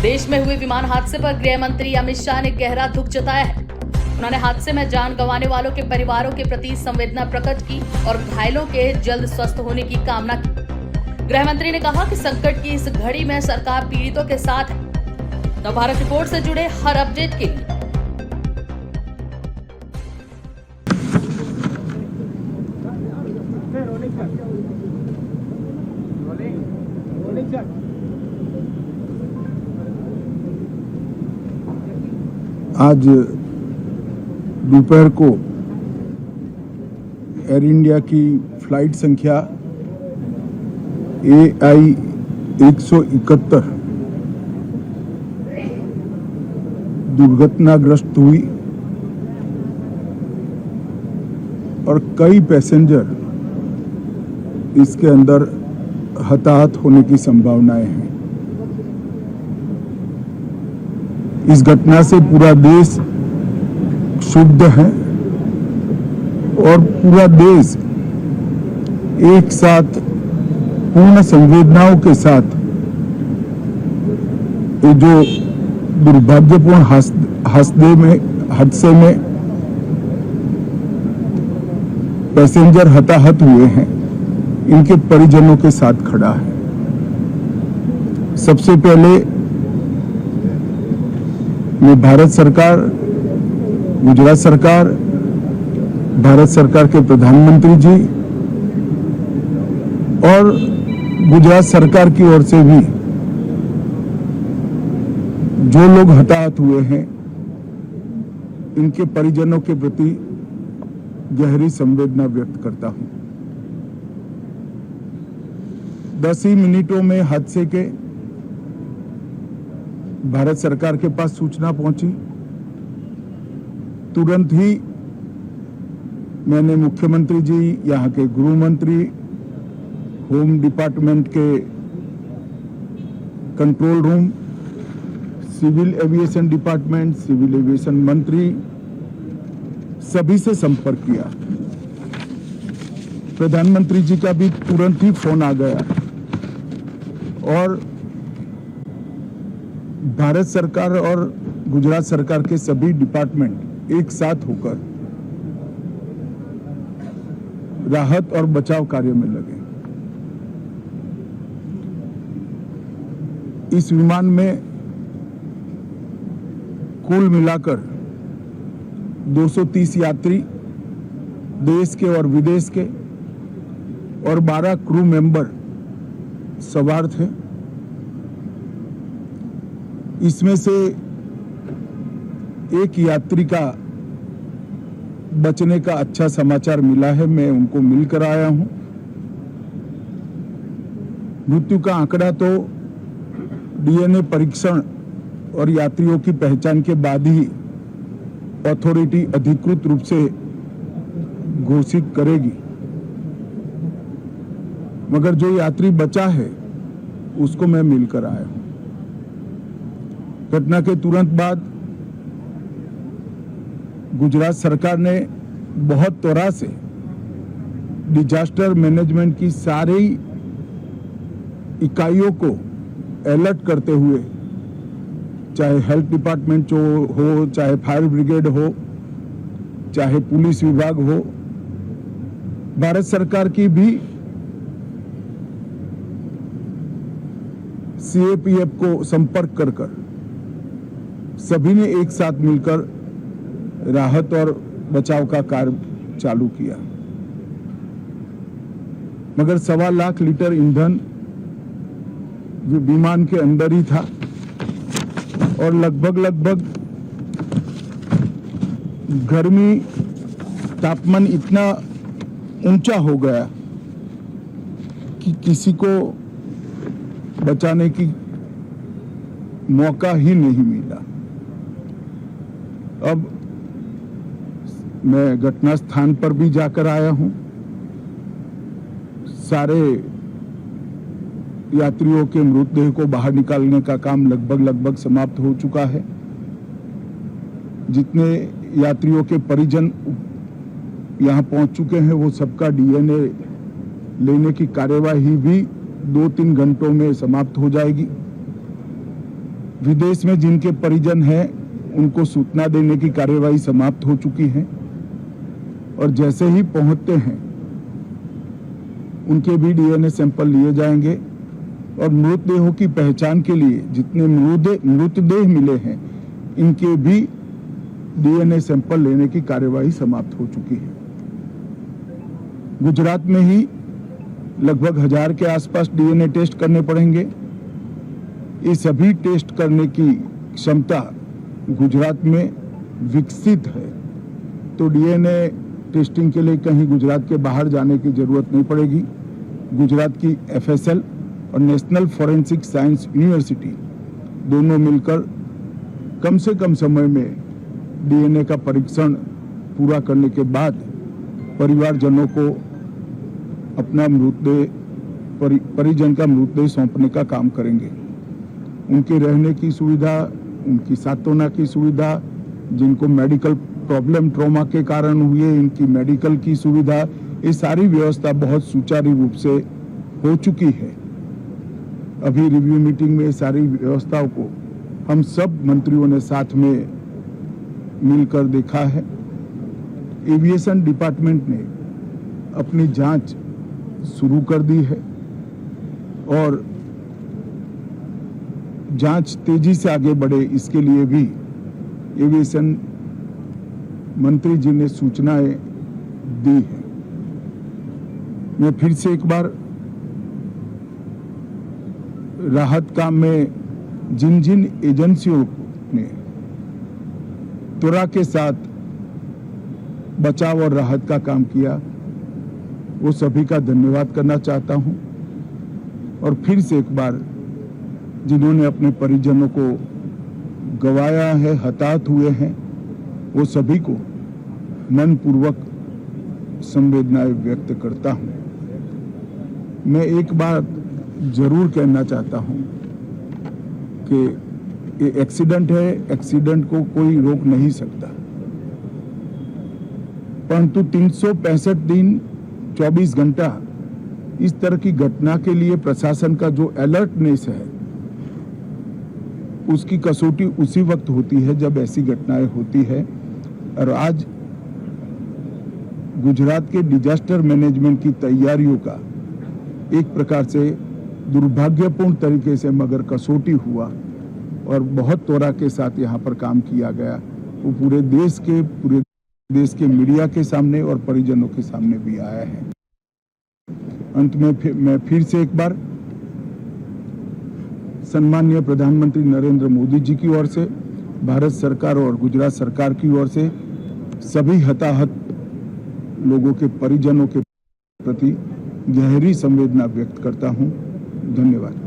देश में हुए विमान हादसे पर गृह मंत्री अमित शाह ने गहरा दुख जताया है। उन्होंने हादसे में जान गंवाने वालों के परिवारों के प्रति संवेदना प्रकट की और घायलों के जल्द स्वस्थ होने की कामना की। गृह मंत्री ने कहा कि संकट की इस घड़ी में सरकार पीड़ितों के साथ है। नवभारत रिपोर्ट से जुड़े हर अपडेट के लिए आज दोपहर को एयर इंडिया की फ्लाइट संख्या AI 171 दुर्घटनाग्रस्त हुई और कई पैसेंजर इसके अंदर हताहत होने की संभावनाएं हैं। इस घटना से पूरा देश क्षुब्ध है और पूरा देश एक साथ पूर्ण संवेदनाओं के साथ ये जो दुर्भाग्यपूर्ण हादसे में पैसेंजर हताहत हुए हैं, इनके परिजनों के साथ खड़ा है। सबसे पहले मैं भारत सरकार, गुजरात सरकार, भारत सरकार के प्रधानमंत्री जी और गुजरात सरकार की ओर से भी जो लोग हताहत हुए हैं, इनके परिजनों के प्रति गहरी संवेदना व्यक्त करता हूं। 10 ही मिनटों में हादसे के भारत सरकार के पास सूचना पहुंची। तुरंत ही मैंने मुख्यमंत्री जी, यहाँ के गृह मंत्री, होम डिपार्टमेंट के control room, civil aviation department, civil aviation मंत्री, सभी से संपर्क किया। प्रधानमंत्री जी का भी तुरंत ही फोन आ गया और भारत सरकार और गुजरात सरकार के सभी डिपार्टमेंट एक साथ होकर राहत और बचाव कार्य में लगे। इस विमान में कुल मिलाकर 230 यात्री देश के और विदेश के और 12 क्रू मेंबर सवार थे। इसमें से एक यात्री का बचने का अच्छा समाचार मिला है, मैं उनको मिलकर आया हूं। मृत्यु का आंकड़ा तो DNA परीक्षण और यात्रियों की पहचान के बाद ही अथॉरिटी अधिकृत रूप से घोषित करेगी, मगर जो यात्री बचा है उसको मैं मिलकर आया हूं। घटना के तुरंत बाद गुजरात सरकार ने बहुत त्वरा से डिजास्टर मैनेजमेंट की सारी इकाइयों को अलर्ट करते हुए, चाहे हेल्थ डिपार्टमेंट हो, चाहे फायर ब्रिगेड हो, चाहे पुलिस विभाग हो, भारत सरकार की भी CAPF को संपर्क कर सभी ने एक साथ मिलकर राहत और बचाव का कार्य चालू किया। मगर 1.25 लाख लीटर ईंधन विमान के अंदर ही था और लगभग गर्मी, तापमान इतना ऊंचा हो गया कि किसी को बचाने की मौका ही नहीं मिला। अब मैं घटना स्थान पर भी जाकर आया हूं। सारे यात्रियों के मृतदेह को बाहर निकालने का काम लगभग समाप्त हो चुका है। जितने यात्रियों के परिजन यहां पहुंच चुके हैं, वो सबका DNA लेने की कार्यवाही भी 2-3 घंटों में समाप्त हो जाएगी। विदेश में जिनके परिजन हैं उनको सूचना देने की कार्यवाही समाप्त हो चुकी है और जैसे ही पहुंचते हैं उनके भी डीएनए सैंपल लिए जाएंगे और मृतदेहों की पहचान के लिए जितने मृतदेह मिले हैं इनके भी डीएनए सैंपल लेने की कार्यवाही समाप्त हो चुकी है। गुजरात में ही लगभग 1000 के आसपास डीएनए टेस्ट करने पड़ेंगे। ये सभी टेस्ट करने की क्षमता गुजरात में विकसित है, तो डीएनए टेस्टिंग के लिए कहीं गुजरात के बाहर जाने की जरूरत नहीं पड़ेगी। गुजरात की एफएसएल और नेशनल फॉरेंसिक साइंस यूनिवर्सिटी दोनों मिलकर कम से कम समय में डीएनए का परीक्षण पूरा करने के बाद परिवारजनों को अपना परिजन का मृतदेह सौंपने का काम करेंगे। उनके रहने की सुविधा, उनकी सांत्वना की सुविधा, जिनको मेडिकल प्रॉब्लम ट्रॉमा के कारण हुए इनकी मेडिकल की सुविधा, ये सारी व्यवस्था बहुत सुचारू रूप से हो चुकी है। अभी रिव्यू मीटिंग में सारी व्यवस्थाओं को हम सब मंत्रियों ने साथ में मिलकर देखा है। एविएशन डिपार्टमेंट ने अपनी जांच शुरू कर दी है और जांच तेजी से आगे बढ़े इसके लिए भी एविएशन मंत्री जी ने सूचनाएं दी है। मैं फिर से एक बार राहत काम में जिन जिन एजेंसियों ने त्वरा के साथ बचाव और राहत का काम किया वो सभी का धन्यवाद करना चाहता हूं और फिर से एक बार जिन्होंने अपने परिजनों को गंवाया है, हताहत हुए हैं, वो सभी को मनपूर्वक संवेदनाएं व्यक्त करता हूं। मैं एक बात जरूर कहना चाहता हूं कि ये एक्सीडेंट है, एक्सीडेंट को कोई रोक नहीं सकता, परंतु 365 दिन 24 घंटा इस तरह की घटना के लिए प्रशासन का जो अलर्टनेस है उसकी कसौटी उसी वक्त होती है जब ऐसी घटनाएं होती है। और आज गुजरात के डिजास्टर मैनेजमेंट की तैयारियों का एक प्रकार से दुर्भाग्यपूर्ण तरीके से मगर कसौटी हुआ और बहुत त्वरा के साथ यहाँ पर काम किया गया, वो पूरे देश के मीडिया के सामने और परिजनों के सामने भी आया है। अंत में मैं फिर से एक बार सम्माननीय प्रधानमंत्री नरेंद्र मोदी जी की ओर से, भारत सरकार और गुजरात सरकार की ओर से सभी हताहत लोगों के परिजनों के प्रति गहरी संवेदना व्यक्त करता हूं। धन्यवाद।